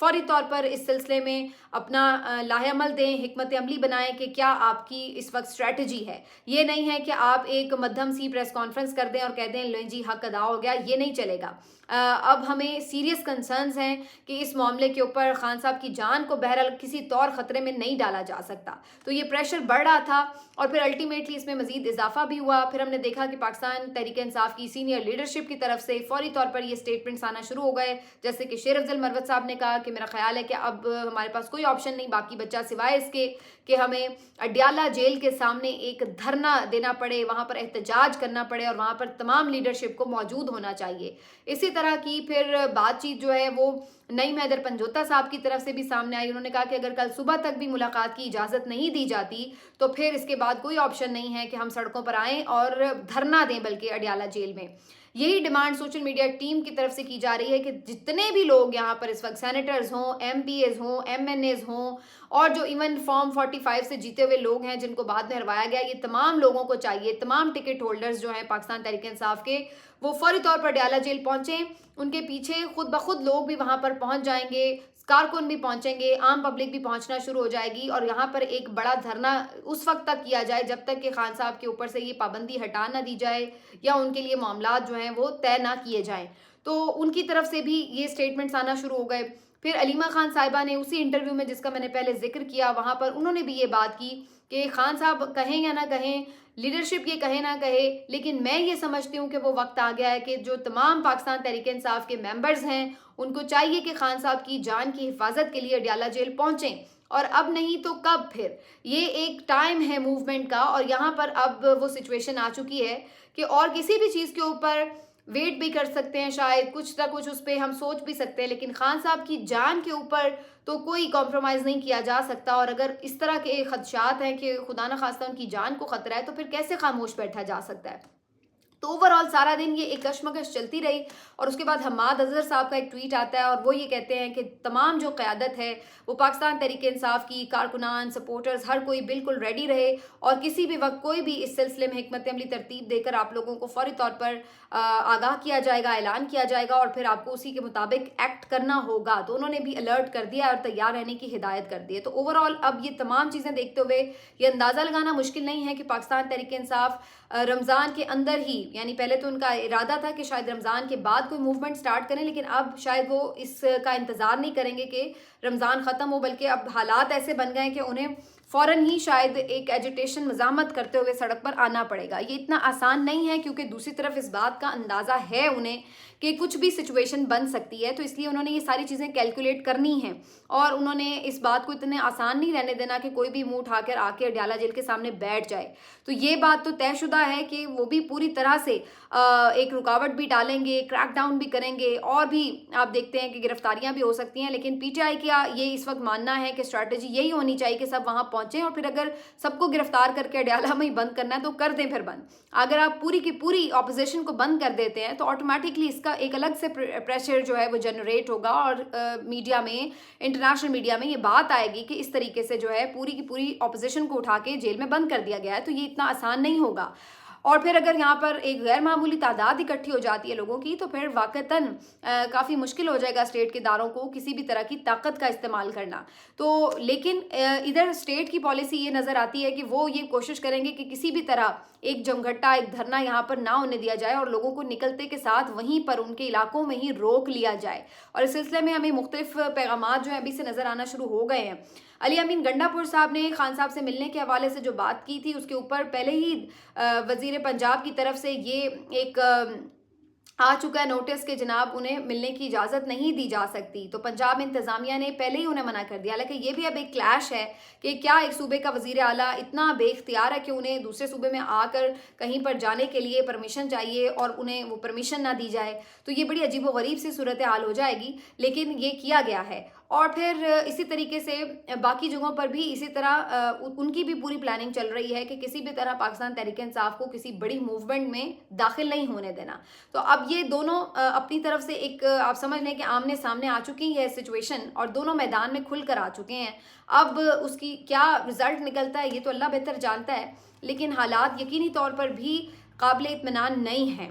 فوری طور پر اس سلسلے میں اپنا لاہ عمل دیں، حکمت عملی بنائیں کہ کیا آپ کی اس وقت اسٹریٹجی ہے. یہ نہیں ہے کہ آپ ایک مدھم سی پریس کانفرنس کر دیں اور کہہ دیں لیں جی حق ادا ہو گیا. یہ نہیں چلے گا. اب ہمیں سیریس کنسرنز ہیں کہ اس معاملے کے اوپر خان صاحب کی جان کو بہرحال کسی طور خطرے میں نہیں ڈالا جا سکتا. تو یہ پریشر بڑھ رہا تھا اور پھر الٹیمیٹلی اس میں مزید اضافہ بھی ہوا. پھر ہم نے دیکھا کہ پاکستان تحریک انصاف کی سینئر لیڈرشپ کی طرف سے فوری طور پر یہ سٹیٹمنٹس آنا شروع ہو گئے، جیسے کہ شیر افضل مروت صاحب نے کہا کہ میرا خیال ہے کہ اب ہمارے پاس کوئی آپشن نہیں باقی بچہ سوائے اس کے کہ ہمیں اڈیالہ جیل کے سامنے ایک دھرنا دینا پڑے، وہاں پر احتجاج کرنا پڑے اور وہاں پر تمام لیڈرشپ کو موجود ہونا چاہیے. اسی طرح کی پھر بات چیت جو ہے وہ نعیم حیدر پنجوتا صاحب کی طرف سے بھی سامنے آئی. انہوں نے کہا کہ اگر کل صبح تک بھی ملاقات کی اجازت نہیں دی جاتی تو پھر اس کے بعد کوئی آپشن نہیں ہے کہ ہم سڑکوں پر آئیں اور دھرنا دیں بلکہ اڈیالہ جیل میں. یہی ڈیمانڈ سوشل میڈیا ٹیم کی طرف سے کی جا رہی ہے کہ جتنے بھی لوگ یہاں پر اس وقت سینیٹرز ہوں، ایم پی ایز ہوں، ایم این ایز ہوں اور جو ایون فارم 45 سے جیتے ہوئے لوگ ہیں جن کو بعد میں ہروایا گیا، یہ تمام لوگوں کو چاہیے، تمام ٹکٹ ہولڈرز جو ہیں پاکستان تحریک انصاف کے، وہ فوری طور پر اڈیالہ جیل پہنچیں. ان کے پیچھے خود بخود لوگ بھی وہاں پر پہنچ جائیں گے، کارکن بھی پہنچیں گے، عام پبلک بھی پہنچنا شروع ہو جائے گی اور یہاں پر ایک بڑا دھرنا اس وقت تک کیا جائے جب تک کہ خان صاحب کے اوپر سے یہ پابندی ہٹا نہ دی جائے یا ان کے لیے معاملات جو ہیں وہ طے نہ کیے جائیں. تو ان کی طرف سے بھی یہ سٹیٹمنٹس آنا شروع ہو گئے. پھر علیمہ خان صاحبہ نے اسی انٹرویو میں جس کا میں نے پہلے ذکر کیا وہاں پر انہوں نے بھی یہ بات کی کہ خان صاحب کہیں یا نہ کہیں، لیڈرشپ یہ کہے نہ کہے، لیکن میں یہ سمجھتی ہوں کہ وہ وقت آ گیا ہے کہ جو تمام پاکستان تحریک انصاف کے ممبرز ہیں ان کو چاہیے کہ خان صاحب کی جان کی حفاظت کے لیے اڈیالہ جیل پہنچیں. اور اب نہیں تو کب پھر؟ یہ ایک ٹائم ہے موومنٹ کا اور یہاں پر اب وہ سچویشن آ چکی ہے کہ اور کسی بھی چیز کے اوپر ویٹ بھی کر سکتے ہیں، شاید کچھ نہ کچھ اس پہ ہم سوچ بھی سکتے ہیں، لیکن خان صاحب کی جان کے اوپر تو کوئی کمپرومائز نہیں کیا جا سکتا. اور اگر اس طرح کے خدشات ہیں کہ خدا نہ خواستہ ان کی جان کو خطرہ ہے تو پھر کیسے خاموش بیٹھا جا سکتا ہے؟ تو اوورآل سارا دن یہ ایک کشمکش چلتی رہی اور اس کے بعد حماد اظہر صاحب کا ایک ٹویٹ آتا ہے اور وہ یہ کہتے ہیں کہ تمام جو قیادت ہے وہ پاکستان تحریک انصاف کی، کارکنان، سپورٹرز، ہر کوئی بالکل ریڈی رہے اور کسی بھی وقت کوئی بھی اس سلسلے میں حکمت عملی ترتیب دے کر آپ لوگوں کو فوری طور پر آگاہ کیا جائے گا، اعلان کیا جائے گا اور پھر آپ کو اسی کے مطابق ایکٹ کرنا ہوگا. تو انہوں نے بھی الرٹ کر دیا اور تیار رہنے کی ہدایت کر دی ہے. تو اوورآل اب یہ تمام چیزیں دیکھتے ہوئے یہ اندازہ لگانا مشکل نہیں ہے کہ پاکستان تحریک انصاف رمضان کے اندر ہی، یعنی پہلے تو ان کا ارادہ تھا کہ شاید رمضان کے بعد کوئی موومنٹ سٹارٹ کریں، لیکن اب شاید وہ اس کا انتظار نہیں کریں گے کہ رمضان ختم ہو، بلکہ اب حالات ایسے بن گئے ہیں کہ انہیں فوراً ہی شاید ایک ایجیٹیشن مزاحمت کرتے ہوئے سڑک پر آنا پڑے گا. یہ اتنا آسان نہیں ہے کیونکہ دوسری طرف اس بات کا اندازہ ہے انہیں کہ کچھ بھی سچویشن بن سکتی ہے، تو اس لیے انہوں نے یہ ساری چیزیں کیلکولیٹ کرنی ہیں اور انہوں نے اس بات کو اتنے آسان نہیں رہنے دینا کہ کوئی بھی منہ اٹھا کر آ کے اڈیالہ جیل کے سامنے بیٹھ جائے. تو یہ بات تو طے شدہ ہے کہ وہ بھی پوری طرح سے ایک رکاوٹ بھی ڈالیں گے، کریک ڈاؤن بھی کریں گے اور بھی آپ دیکھتے ہیں کہ گرفتاریاں بھی ہو سکتی ہیں. لیکن پی ٹی آئی کا یہ اس وقت ماننا ہے کہ اسٹریٹجی یہی ہونی چاہیے کہ سب وہاں پہنچیں اور پھر اگر سب کو گرفتار کر کے اڈیالہ میں ہی بند کرنا ہے تو کر دیں پھر بند. اگر آپ پوری کی پوری اپوزیشن کو بند کر دیتے ہیں تو آٹومیٹکلی اس کا ایک الگ سے پریشر جو ہے وہ جنریٹ ہوگا اور میڈیا میں، انٹرنیشنل میڈیا میں یہ بات آئے گی کہ اس طریقے سے جو ہے پوری کی پوری اپوزیشن کو اٹھا کے جیل میں بند کر دیا گیا ہے. تو یہ اتنا آسان نہیں ہوگا اور پھر اگر یہاں پر ایک غیر معمولی تعداد اکٹھی ہو جاتی ہے لوگوں کی تو پھر واقعتاً کافی مشکل ہو جائے گا اسٹیٹ کے اداروں کو کسی بھی طرح کی طاقت کا استعمال کرنا. تو لیکن ادھر اسٹیٹ کی پالیسی یہ نظر آتی ہے کہ وہ یہ کوشش کریں گے کہ کسی بھی طرح ایک جمگھٹا، ایک دھرنا یہاں پر نہ ہونے دیا جائے اور لوگوں کو نکلتے کے ساتھ وہیں پر ان کے علاقوں میں ہی روک لیا جائے. اور اس سلسلے میں ہمیں مختلف پیغامات جو ہیں ابھی سے نظر آنا شروع ہو گئے ہیں. علی امین گنڈا پور صاحب نے خان صاحب سے ملنے کے حوالے سے جو بات کی تھی اس کے اوپر پہلے ہی وزیر پنجاب کی طرف سے یہ ایک آ چکا ہے نوٹس کہ جناب انہیں ملنے کی اجازت نہیں دی جا سکتی. تو پنجاب انتظامیہ نے پہلے ہی انہیں منع کر دیا. حالانکہ یہ بھی اب ایک کلیش ہے کہ کیا ایک صوبے کا وزیر اعلیٰ اتنا بے اختیار ہے کہ انہیں دوسرے صوبے میں آ کر کہیں پر جانے کے لیے پرمیشن چاہیے اور انہیں وہ پرمیشن نہ دی جائے. تو یہ بڑی عجیب و غریب سی صورتحال ہو جائے گی، لیکن یہ کیا گیا ہے. اور پھر اسی طریقے سے باقی جگہوں پر بھی اسی طرح ان کی بھی پوری پلاننگ چل رہی ہے کہ کسی بھی طرح پاکستان تحریک انصاف کو کسی بڑی موومنٹ میں داخل نہیں ہونے دینا. تو اب یہ دونوں اپنی طرف سے ایک آپ سمجھ لیں کہ آمنے سامنے آ چکی ہے سچویشن اور دونوں میدان میں کھل کر آ چکے ہیں. اب اس کی کیا رزلٹ نکلتا ہے یہ تو اللہ بہتر جانتا ہے، لیکن حالات یقینی طور پر بھی قابل اطمینان نہیں ہیں.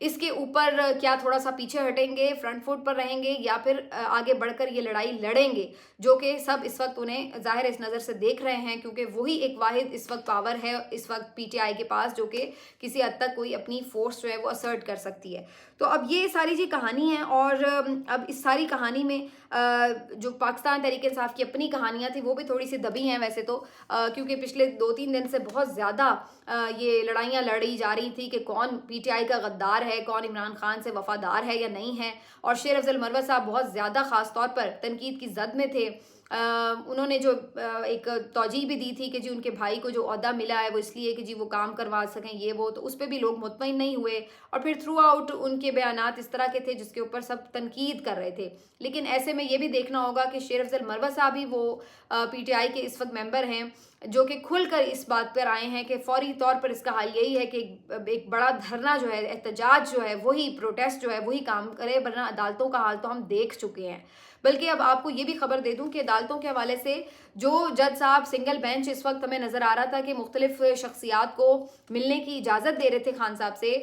اس کے اوپر کیا تھوڑا سا پیچھے ہٹیں گے, فرنٹ فٹ پر رہیں گے, یا پھر آگے بڑھ کر یہ لڑائی لڑیں گے, جو کہ سب اس وقت انہیں ظاہر اس نظر سے دیکھ رہے ہیں, کیونکہ وہی ایک واحد اس وقت پاور ہے اس وقت پی ٹی آئی کے پاس جو کہ کسی حد تک کوئی اپنی فورس جو ہے وہ اسرٹ کر سکتی ہے. تو اب یہ ساری جی کہانی ہے, اور اب اس ساری کہانی میں جو پاکستان تحریک انصاف کی اپنی کہانیاں تھیں وہ بھی تھوڑی سی دبی ہیں ویسے تو, کیونکہ پچھلے 2-3 دن سے بہت زیادہ یہ لڑائیاں لڑی جا رہی تھی کہ کون پی ٹی آئی کا غدار ہے, کون عمران خان سے وفادار ہے یا نہیں ہے. اور شیر افضل مروت صاحب بہت زیادہ خاص طور پر تنقید کی زد میں تھے. انہوں نے جو ایک توجیہ بھی دی تھی کہ جی ان کے بھائی کو جو عہدہ ملا ہے وہ اس لیے کہ جی وہ کام کروا سکیں یہ وہ, تو اس پہ بھی لوگ مطمئن نہیں ہوئے, اور پھر تھرو آؤٹ ان کے بیانات اس طرح کے تھے جس کے اوپر سب تنقید کر رہے تھے. لیکن ایسے میں یہ بھی دیکھنا ہوگا کہ شیر افضل مروت صاحب ہی وہ پی ٹی آئی کے اس وقت ممبر ہیں جو کہ کھل کر اس بات پر آئے ہیں کہ فوری طور پر اس کا حال یہی ہے کہ ایک بڑا دھرنا جو ہے, احتجاج جو ہے, وہی پروٹیسٹ جو ہے وہی کام کرے, ورنہ عدالتوں کا حال تو ہم دیکھ چکے ہیں. بلکہ اب آپ کو یہ بھی خبر دے دوں کہ عدالتوں کے حوالے سے جو جج صاحب سنگل بینچ اس وقت ہمیں نظر آ رہا تھا کہ مختلف شخصیات کو ملنے کی اجازت دے رہے تھے خان صاحب سے,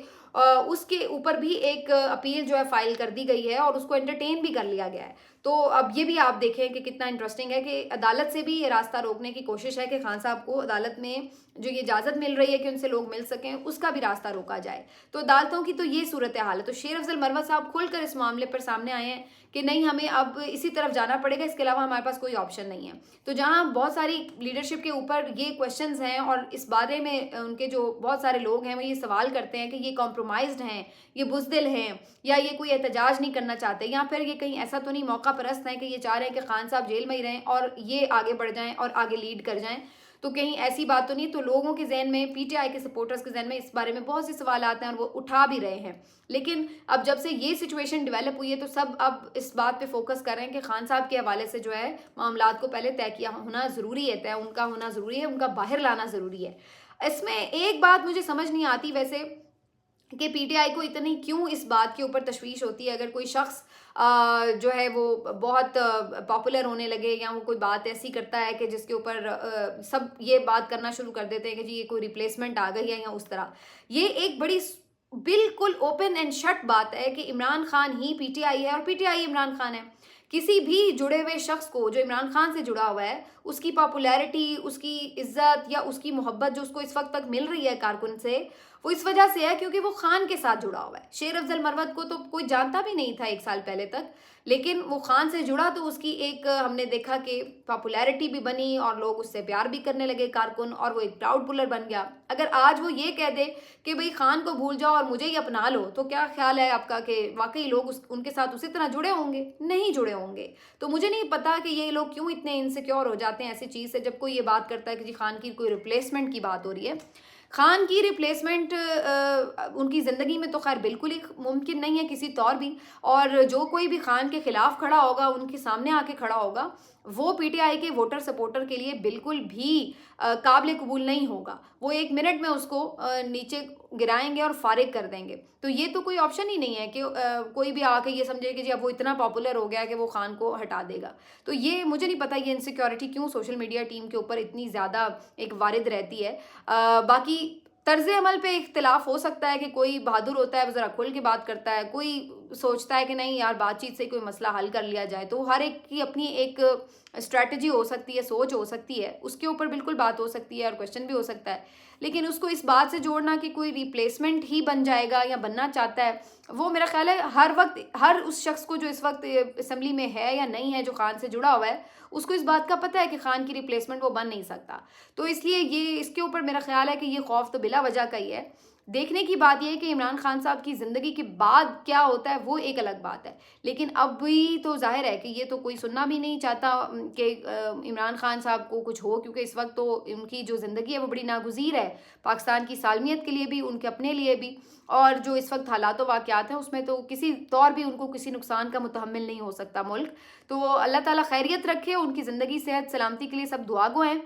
اس کے اوپر بھی ایک اپیل جو ہے فائل کر دی گئی ہے اور اس کو انٹرٹین بھی کر لیا گیا ہے. تو اب یہ بھی آپ دیکھیں کہ کتنا انٹرسٹنگ ہے کہ عدالت سے بھی یہ راستہ روکنے کی کوشش ہے کہ خان صاحب کو عدالت میں جو یہ اجازت مل رہی ہے کہ ان سے لوگ مل سکیں اس کا بھی راستہ روکا جائے. تو عدالتوں کی تو یہ صورتحال ہے. تو شیر افضل مروت صاحب کھل کر اس معاملے پر سامنے آئے ہیں کہ نہیں ہمیں اب اسی طرف جانا پڑے گا, اس کے علاوہ ہمارے پاس کوئی آپشن نہیں ہے. تو جہاں بہت ساری لیڈرشپ کے اوپر یہ کویشچنز ہیں اور اس بارے میں ان کے جو بہت سارے لوگ ہیں وہ یہ سوال کرتے ہیں کہ یہ کمپرومائزڈ ہیں, یہ بزدل ہیں, یا یہ کوئی احتجاج نہیں کرنا چاہتے, یا پھر یہ کہیں ایسا تو نہیں موقع پرست ہیں کہ یہ چاہ رہے ہیں کہ خان صاحب جیل میں ہی رہیں اور یہ آگے بڑھ جائیں اور آگے لیڈ کر جائیں. تو کہیں ایسی بات تو نہیں. تو لوگوں کے ذہن میں, پی ٹی آئی کے سپورٹرز کے ذہن میں اس بارے میں بہت سے سوالات ہیں اور وہ اٹھا بھی رہے ہیں. لیکن اب جب سے یہ سچویشن ڈیولپ ہوئی ہے تو سب اب اس بات پہ فوکس کر رہے ہیں کہ خان صاحب کے حوالے سے جو ہے معاملات کو پہلے طے کیا ہونا ضروری ہے, طے ان کا ہونا ضروری ہے, ان کا باہر لانا ضروری ہے. اس میں ایک بات مجھے سمجھ نہیں آتی ویسے کہ پی ٹی آئی کو اتنی کیوں اس بات کے اوپر تشویش ہوتی ہے اگر کوئی شخص جو ہے وہ بہت پاپولر ہونے لگے, یا وہ کوئی بات ایسی کرتا ہے کہ جس کے اوپر سب یہ بات کرنا شروع کر دیتے ہیں کہ جی یہ کوئی ریپلیسمنٹ آ گئی ہے یا اس طرح. یہ ایک بڑی بالکل اوپن اینڈ شٹ بات ہے کہ عمران خان ہی پی ٹی آئی ہے اور P T I Imran Khan ہے. کسی بھی جڑے ہوئے شخص کو جو عمران خان سے جڑا ہوا ہے اس کی پاپولیرٹی, اس کی عزت یا اس کی محبت جو اس کو اس وقت تک مل رہی ہے کارکن سے, وہ اس وجہ سے ہے کیونکہ وہ خان کے ساتھ جڑا ہوا ہے. شیر افضل مروت کو تو کوئی جانتا بھی نہیں تھا 1 سال پہلے تک, لیکن وہ خان سے جڑا تو اس کی ایک ہم نے دیکھا کہ پاپولیرٹی بھی بنی اور لوگ اس سے پیار بھی کرنے لگے کارکن, اور وہ ایک پراؤڈ پولر بن گیا. اگر آج وہ یہ کہہ دے کہ بھئی خان کو بھول جاؤ اور مجھے ہی اپنا لو, تو کیا خیال ہے آپ کا کہ واقعی لوگ ان کے ساتھ اسی طرح جڑے ہوں گے؟ نہیں جڑے ہوں گے. تو مجھے نہیں پتا کہ یہ لوگ کیوں اتنے انسیکیور ہو جاتے ہیں ایسی چیز سے جب کوئی یہ بات کرتا ہے کہ جی خان کی کوئی ریپلیسمنٹ کی بات ہو رہی ہے. خان کی ریپلیسمنٹ ان کی زندگی میں تو خیر بالکل ہی ممکن نہیں ہے کسی طور بھی, اور جو کوئی بھی خان کے خلاف کھڑا ہوگا, ان کے سامنے آ کے کھڑا ہوگا, وہ پی ٹی آئی کے ووٹر سپورٹر کے لیے بالکل بھی قابل قبول نہیں ہوگا. وہ 1 منٹ میں اس کو نیچے گرائیں گے اور فارغ کر دیں گے. تو یہ تو کوئی آپشن ہی نہیں ہے کہ کوئی بھی آ کے یہ سمجھے کہ جی اب وہ اتنا پاپولر ہو گیا کہ وہ خان کو ہٹا دے گا. تو یہ مجھے نہیں پتا یہ انسیکیورٹی کیوں سوشل میڈیا ٹیم کے اوپر اتنی زیادہ ایک وارد رہتی ہے. باقی طرز عمل پہ اختلاف ہو سکتا ہے کہ کوئی بہادر ہوتا ہے وہ ذرا کھل کے بات کرتا ہے, کوئی سوچتا ہے کہ نہیں یار بات چیت سے کوئی مسئلہ حل کر لیا جائے. تو ہر ایک کی اپنی ایک اسٹریٹجی ہو سکتی ہے, سوچ ہو سکتی ہے, اس کے اوپر بالکل بات ہو سکتی ہے اور کویشچن بھی ہو سکتا ہے. لیکن اس کو اس بات سے جوڑنا کہ کوئی ریپلیسمنٹ ہی بن جائے گا یا بننا چاہتا ہے, وہ میرا خیال ہے ہر وقت ہر اس شخص کو جو اس وقت اسمبلی میں ہے یا نہیں ہے جو خان سے جڑا ہوا ہے اس کو اس بات کا پتہ ہے کہ خان کی ریپلیسمنٹ وہ بن نہیں سکتا. تو اس لیے یہ اس کے اوپر میرا خیال ہے کہ یہ خوف تو بلا وجہ کا ہی ہے. دیکھنے کی بات یہ ہے کہ عمران خان صاحب کی زندگی کے بعد کیا ہوتا ہے وہ ایک الگ بات ہے. لیکن اب بھی تو ظاہر ہے کہ یہ تو کوئی سننا بھی نہیں چاہتا کہ عمران خان صاحب کو کچھ ہو, کیونکہ اس وقت تو ان کی جو زندگی ہے وہ بڑی ناگزیر ہے پاکستان کی سالمیت کے لیے بھی, ان کے اپنے لیے بھی, اور جو اس وقت حالات و واقعات ہیں اس میں تو کسی طور بھی ان کو کسی نقصان کا متحمل نہیں ہو سکتا ملک. تو اللہ تعالیٰ خیریت رکھے, ان کی زندگی صحت سلامتی کے لیے سب دعا گو ہیں.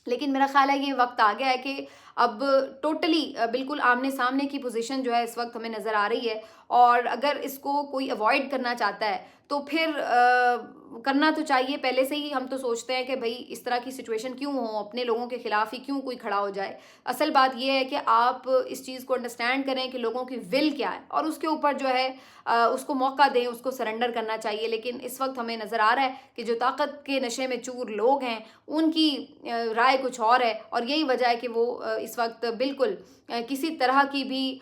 لیکن میرا خیال ہے یہ وقت آ گیا ہے کہ اب ٹوٹلی بالکل آمنے سامنے کی پوزیشن جو ہے اس وقت ہمیں نظر آ رہی ہے, اور اگر اس کو کوئی اوائڈ کرنا چاہتا ہے تو پھر کرنا تو چاہیے پہلے سے ہی. ہم تو سوچتے ہیں کہ بھئی اس طرح کی سچویشن کیوں ہوں، اپنے لوگوں کے خلاف ہی کیوں کوئی کھڑا ہو جائے. اصل بات یہ ہے کہ آپ اس چیز کو انڈرسٹینڈ کریں کہ لوگوں کی ول کیا ہے اور اس کے اوپر جو ہے اس کو موقع دیں، اس کو سرنڈر کرنا چاہیے. لیکن اس وقت ہمیں نظر آ رہا ہے کہ جو طاقت کے نشے میں چور لوگ ہیں ان کی رائے کچھ اور ہے، اور یہی وجہ ہے کہ وہ اس وقت بالکل کسی طرح کی بھی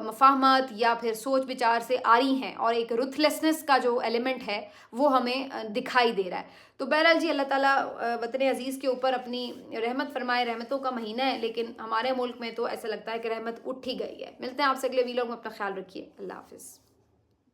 مفاہمت یا پھر سوچ بچار سے آری ہیں، اور ایک رuthlessness کا جو ایلیمنٹ ہے وہ ہمیں دکھائی دے رہا ہے. تو بہرحال جی، اللہ تعالیٰ وطن عزیز کے اوپر اپنی رحمت فرمائے. رحمتوں کا مہینہ ہے، لیکن ہمارے ملک میں تو ایسا لگتا ہے کہ رحمت اٹھ ہی گئی ہے. ملتے ہیں آپ سے اگلے ویلاگ میں. اپنا خیال رکھیے. اللہ حافظ.